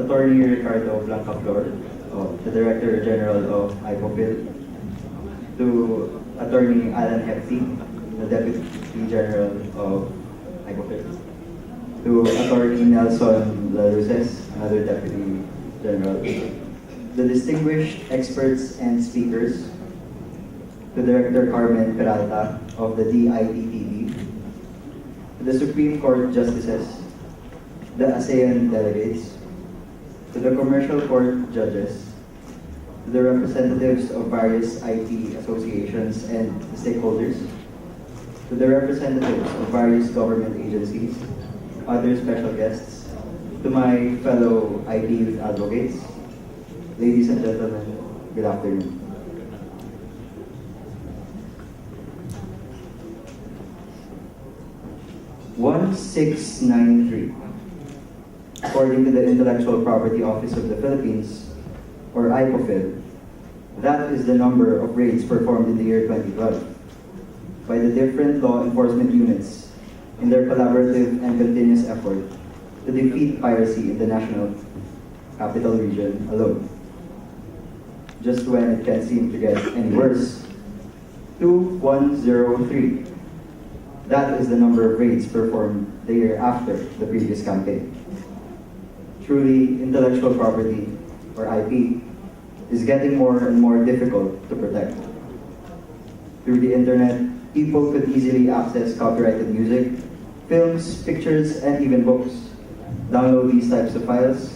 Attorney Ricardo Blanca Flor, the Director General of IPOPIL, to Attorney Alan Hefty, the Deputy General of IPOPIL, to Attorney Nelson Laruces, another Deputy General, the distinguished experts and speakers, to Director Carmen Peralta of the DITTD, to the Supreme Court Justices, the ASEAN delegates, to the Commercial Court judges, to the representatives of various IT associations and stakeholders, to the representatives of various government agencies, other special guests, to my fellow IT youth advocates, ladies and gentlemen, good afternoon. (1693), according to the Intellectual Property Office of the Philippines, or IPOPHIL, that is the number of raids performed in the year 2012 by the different law enforcement units in their collaborative and continuous effort to defeat piracy in the national capital region alone. Just when it can't seem to get any worse, 2103. That is the number of raids performed the year after the previous campaign. Truly, intellectual property, or IP, is getting more and more difficult to protect. Through the internet, people could easily access copyrighted music, films, pictures, and even books, download these types of files,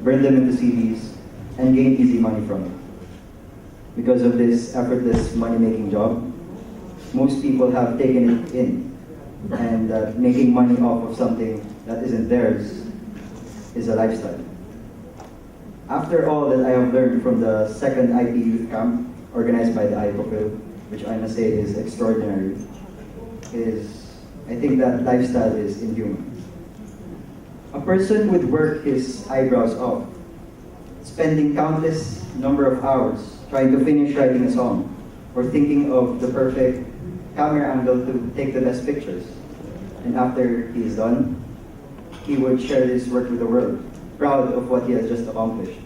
burn them into CDs, and gain easy money from it. Because of this effortless money-making job, most people have taken it in, and making money off of something that isn't theirs is a lifestyle. After all that I have learned from the second IP Youth Camp organized by the IPOPIL, which I must say is extraordinary, I think that lifestyle is inhuman. A person would work his eyebrows off, spending countless number of hours trying to finish writing a song or thinking of the perfect camera angle to take the best pictures. And after he is done, he would share his work with the world, proud of what he has just accomplished.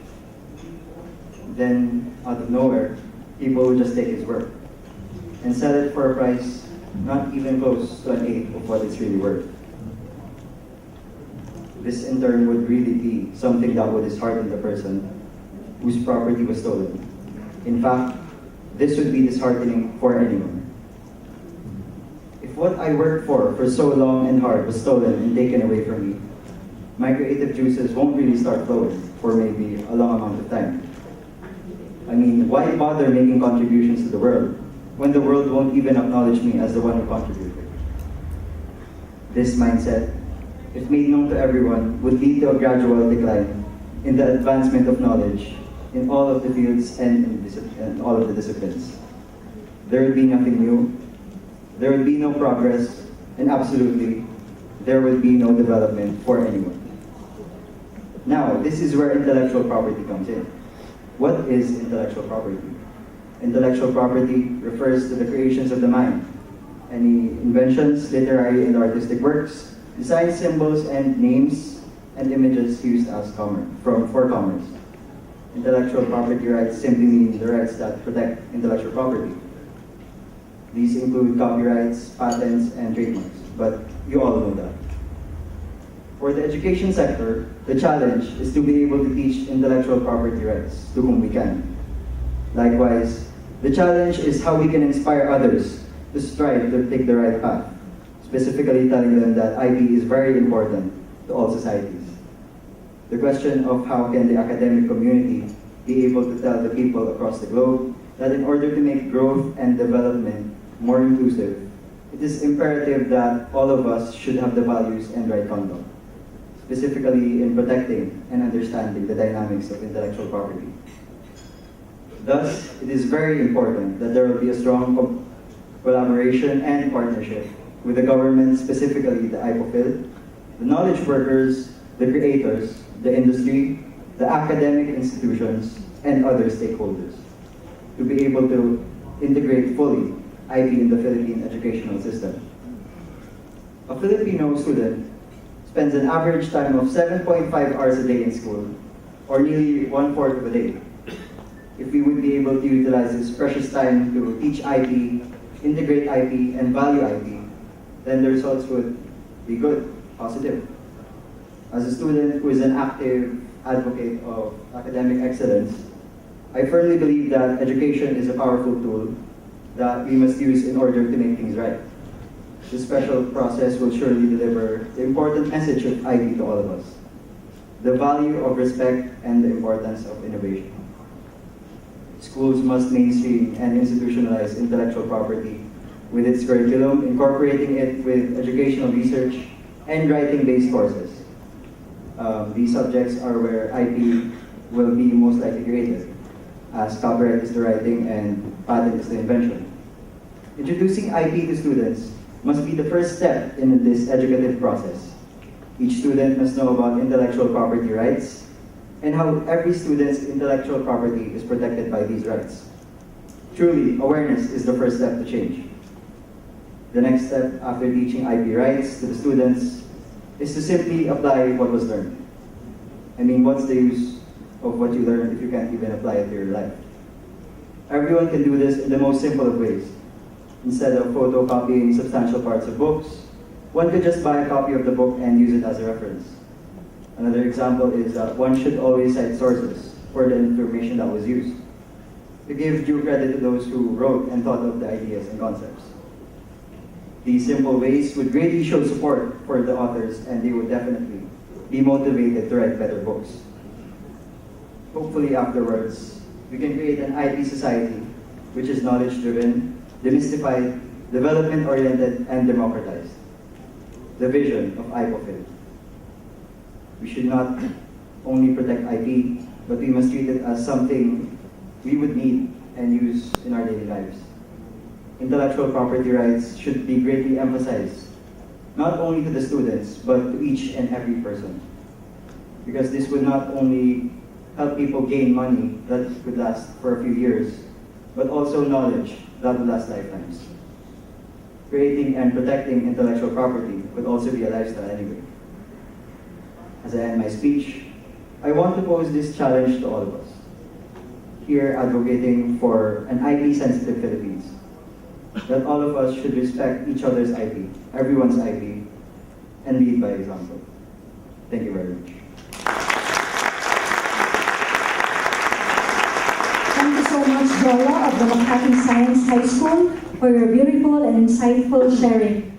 Then, out of nowhere, people would just take his work and sell it for a price not even close to an eighth of what it's really worth. This in turn would really be something that would dishearten the person whose property was stolen. In fact, this would be disheartening for anyone. If what I worked for so long and hard was stolen and taken away from me, my creative juices won't really start flowing for maybe a long amount of time. I mean, why bother making contributions to the world when the world won't even acknowledge me as the one who contributed? This mindset, if made known to everyone, would lead to a gradual decline in the advancement of knowledge in all of the fields and in all of the disciplines. There will be nothing new, there will be no progress, and absolutely, there will be no development for anyone. Now, this is where intellectual property comes in. What is intellectual property? Intellectual property refers to the creations of the mind. Any inventions, literary and artistic works, design symbols and names and images used as for commerce. Intellectual property rights simply mean the rights that protect intellectual property. These include copyrights, patents, and trademarks, but you all know that. For the education sector, the challenge is to be able to teach intellectual property rights to whom we can. Likewise, the challenge is how we can inspire others to strive to take the right path, specifically telling them that IP is very important to all societies. The question of how can the academic community be able to tell the people across the globe that in order to make growth and development more inclusive, it is imperative that all of us should have the values and right conduct, specifically in protecting and understanding the dynamics of intellectual property. Thus, it is very important that there will be a strong collaboration and partnership with the government, specifically the IPOPIL, the knowledge workers, the creators, the industry, the academic institutions, and other stakeholders to be able to integrate fully IP in the Philippine educational system. A Filipino student spends an average time of 7.5 hours a day in school or nearly 1/4 of a day. If we would be able to utilize this precious time to teach IP, integrate IP, and value IP, then the results would be good, positive. As a student who is an active advocate of academic excellence, I firmly believe that education is a powerful tool that we must use in order to make things right. This special process will surely deliver the important message of IB to all of us: the value of respect and the importance of innovation. Schools must mainstream and institutionalize intellectual property with its curriculum, incorporating it with educational research and writing-based courses. These subjects are where IP will be most likely created, as copyright is the writing and patent is the invention. Introducing IP to students must be the first step in this educative process. Each student must know about intellectual property rights and how every student's intellectual property is protected by these rights. Truly, awareness is the first step to change. The next step after teaching IP rights to the students is to simply apply what was learned. I mean, what's the use of what you learned if you can't even apply it to your life? Everyone can do this in the most simple of ways. Instead of photocopying substantial parts of books, one could just buy a copy of the book and use it as a reference. Another example is that one should always cite sources for the information that was used, to give due credit to those who wrote and thought of the ideas and concepts. These simple ways would greatly show support for the authors, and they would definitely be motivated to write better books. Hopefully afterwards, we can create an IP society which is knowledge-driven, demystified, development-oriented, and democratized. The vision of IPOFIL. We should not only protect IP, but we must treat it as something we would need and use in our daily lives. Intellectual property rights should be greatly emphasized, not only to the students, but to each and every person. Because this would not only help people gain money that would last for a few years, but also knowledge that would last lifetimes. Creating and protecting intellectual property would also be a lifestyle anyway. As I end my speech, I want to pose this challenge to all of us, here advocating for an IP-sensitive Philippines, that all of us should respect each other's IP, everyone's IP, and lead by example. Thank you very much. Thank you so much, Jolo of the Makati Science High School, for your beautiful and insightful sharing.